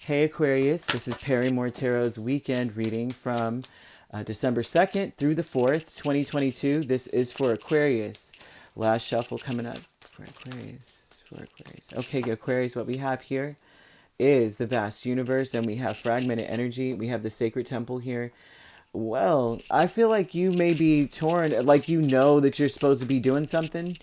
Hey Aquarius, this is Perrymore Tarot's weekend reading from December 2nd through the 4th, 2022. This is for Aquarius. Last shuffle coming up for Aquarius. Okay, Aquarius, what we have here is the vast universe, and we have fragmented energy. We have the sacred temple here. Well, I feel like you may be torn, like you know that you're supposed to be doing something,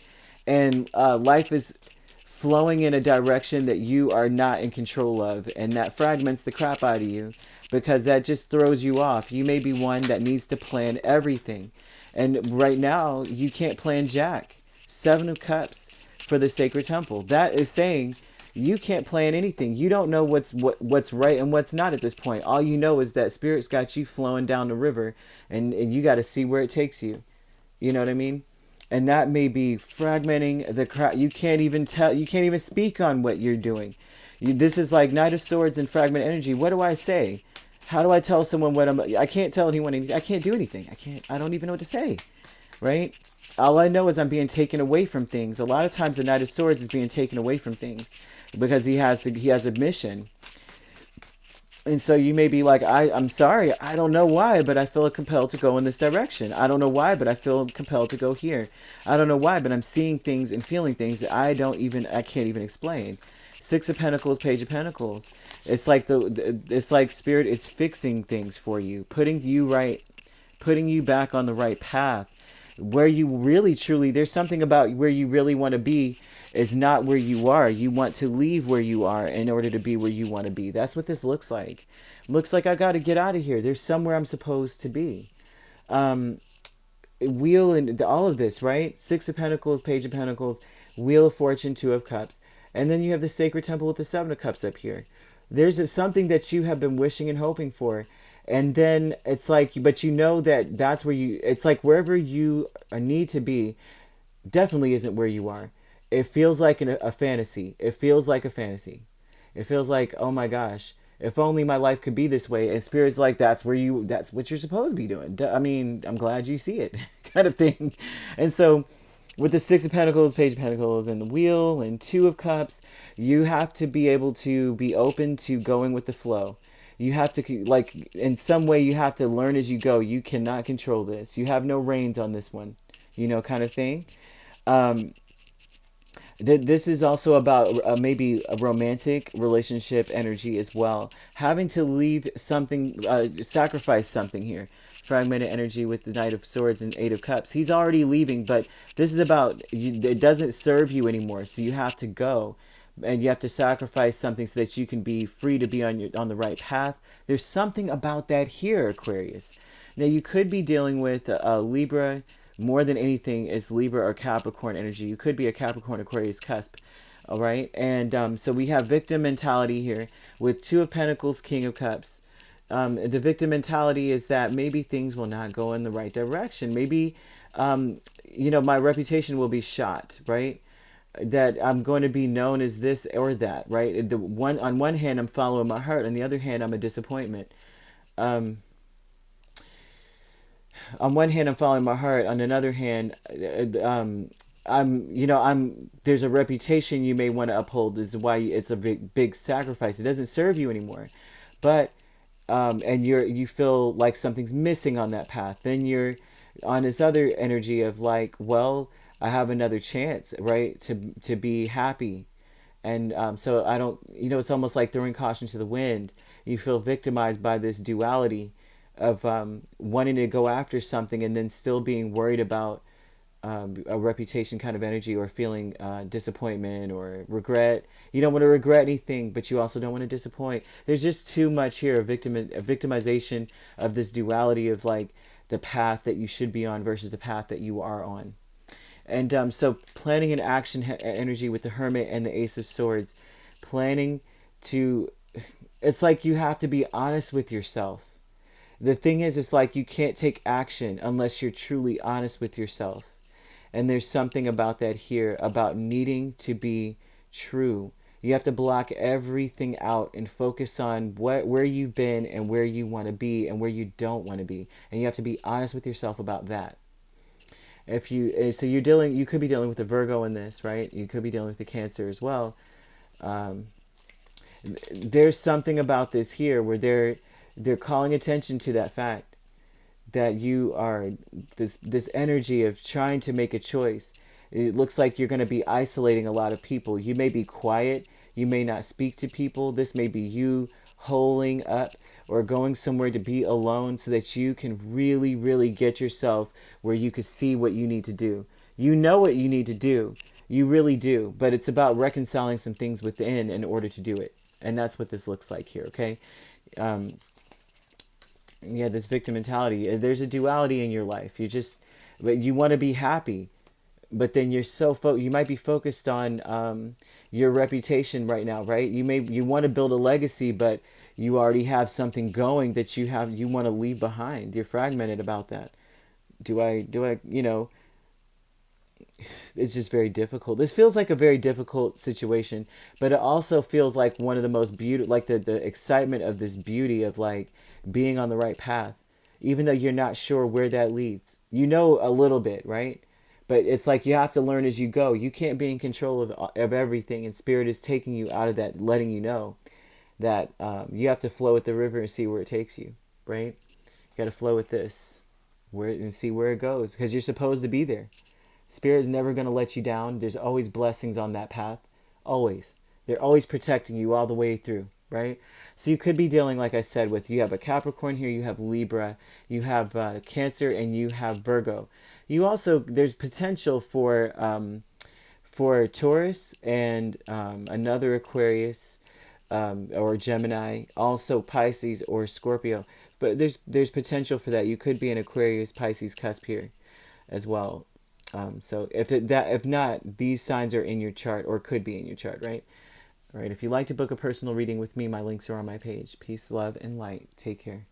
and life is flowing in a direction that you are not in control of, and that fragments the crap out of you because that just throws you off. You may be one that needs to plan everything, and right now you can't plan jack. Seven of Cups for the sacred temple. That is saying you can't plan anything. You don't know what's right and what's not at this point. All you know is that spirit's got you flowing down the river, and you got to see where it takes you. You know what I mean? And that may be fragmenting the crowd. You can't even tell. You can't even speak on what you're doing. This is like Knight of Swords and fragment energy. What do I say? How do I tell someone what I'm? I can't tell anyone. I can't do anything. I can't. I don't even know what to say. Right? All I know is I'm being taken away from things. A lot of times the Knight of Swords is being taken away from things because he has a mission. And so you may be like, I'm sorry, I don't know why, but I feel compelled to go in this direction. I don't know why, but I feel compelled to go here. I don't know why, but I'm seeing things and feeling things that I can't even explain. Six of Pentacles, Page of Pentacles. It's like it's like Spirit is fixing things for you, putting you back on the right path. Where you really truly, there's something about where you really want to be is not where you are. You want to leave where you are in order to be where you want to be. That's what this looks like. Looks like I got to get out of here. There's somewhere I'm supposed to be. Wheel and all of this, right? Six of Pentacles, Page of Pentacles, Wheel of Fortune, Two of Cups. And then you have the Sacred Temple with the Seven of Cups up here. There's something that you have been wishing and hoping for. And then it's like, but you know that's where it's like wherever you need to be definitely isn't where you are. It feels like a fantasy. It feels like a fantasy. It feels like, oh my gosh, if only my life could be this way. And Spirit's like, that's what you're supposed to be doing. I mean, I'm glad you see it kind of thing. And so with the Six of Pentacles, Page of Pentacles, and the Wheel, and Two of Cups, you have to be able to be open to going with the flow. You have to, like, in some way, you have to learn as you go. You cannot control this. You have no reins on this one, kind of thing. This is also about maybe a romantic relationship energy as well. Having to leave something, sacrifice something here. Fragmented energy with the Knight of Swords and Eight of Cups. He's already leaving, but this is about, it doesn't serve you anymore, so you have to go. And you have to sacrifice something so that you can be free to be on the right path. There's something about that here, Aquarius. Now, you could be dealing with Libra. More than anything is Libra or Capricorn energy. You could be a Capricorn Aquarius cusp. All right. And so we have victim mentality here with Two of Pentacles, King of Cups. The victim mentality is that maybe things will not go in the right direction. Maybe, my reputation will be shot, right? That I'm going to be known as this or that, right? On one hand, I'm following my heart. On the other hand, I'm a disappointment. On one hand, I'm following my heart. On another hand, there's a reputation you may want to uphold. This is why it's a big sacrifice. It doesn't serve you anymore, but and you feel like something's missing on that path. Then you're on this other energy of like, well, I have another chance, right, to be happy. And so I don't, it's almost like throwing caution to the wind. You feel victimized by this duality of wanting to go after something and then still being worried about a reputation kind of energy, or feeling disappointment or regret. You don't want to regret anything, but you also don't want to disappoint. There's just too much here, a victimization of this duality of like the path that you should be on versus the path that you are on. And so planning an action energy with the Hermit and the Ace of Swords. It's like you have to be honest with yourself. The thing is, it's like you can't take action unless you're truly honest with yourself. And there's something about that here, about needing to be true. You have to block everything out and focus on where you've been and where you want to be and where you don't want to be. And you have to be honest with yourself about that. You could be dealing with the Virgo in this, right? You could be dealing with the Cancer as well. there's something about this here where they're calling attention to that fact that you are this energy of trying to make a choice. It looks like you're going to be isolating a lot of people. You may be quiet, you may not speak to people. This may be you holing up or going somewhere to be alone so that you can really, really get yourself where you could see what you need to do. You know what you need to do. You really do. But it's about reconciling some things within in order to do it. And that's what this looks like here, okay? Yeah, this victim mentality. There's a duality in your life. But you want to be happy, but then you're you might be focused on your reputation right now, right? You want to build a legacy, but you already have something going that you want to leave behind. You're fragmented about that. Do I it's just very difficult. This feels like a very difficult situation, but it also feels like one of the most beautiful, like the excitement of this beauty of like being on the right path, even though you're not sure where that leads. You know a little bit, right? But it's like you have to learn as you go. You can't be in control of everything, and Spirit is taking you out of that, letting you know that you have to flow with the river and see where it takes you, right? You got to flow with this and see where it goes, because you're supposed to be there. Spirit is never going to let you down. There's always blessings on that path. Always. They're always protecting you all the way through, right? So you could be dealing, like I said, with, you have a Capricorn here, you have Libra, you have Cancer, and you have Virgo. You also, there's potential for Taurus and another Aquarius or Gemini, also Pisces or Scorpio. But there's potential for that. You could be an Aquarius Pisces cusp here as well. So if not, these signs are in your chart or could be in your chart, right? All right. If you'd like to book a personal reading with me, my links are on my page. Peace, love, and light. Take care.